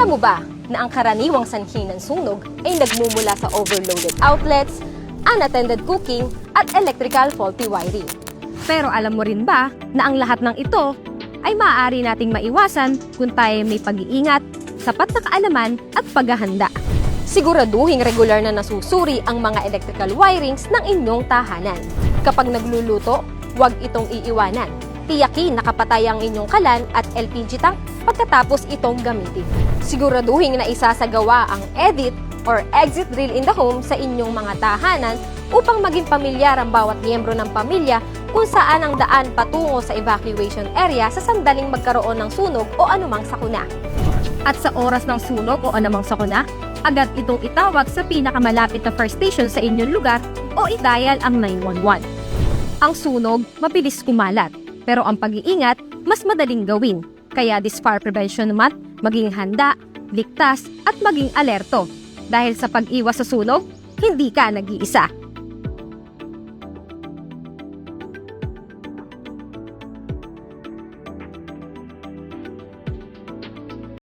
Alam mo ba na ang karaniwang sanhi ng sunog ay nagmumula sa overloaded outlets, unattended cooking, at electrical faulty wiring? Pero alam mo rin ba na ang lahat ng ito ay maaari nating maiwasan kung tayo may pag-iingat, sapat na kaalaman at paghahanda? Siguraduhing regular na nasusuri ang mga electrical wirings ng inyong tahanan. Kapag nagluluto, huwag itong iiwanan. Tiyakin nakapatay ang inyong kalan at LPG tank pagkatapos itong gamitin. Siguraduhin na isasagawa ang edit or exit drill in the home sa inyong mga tahanan upang maging pamilyar ang bawat miyembro ng pamilya kung saan ang daan patungo sa evacuation area sa sandaling magkaroon ng sunog o anumang sakuna. At sa oras ng sunog o anumang sakuna, agad itong itawag sa pinakamalapit na first station sa inyong lugar o i-dial ang 911. Ang sunog mabilis kumalat, pero ang pag-iingat mas madaling gawin. Kaya this fire prevention month, maging handa, ligtas at maging alerto. Dahil sa pag-iwas sa sunog, hindi ka nag-iisa.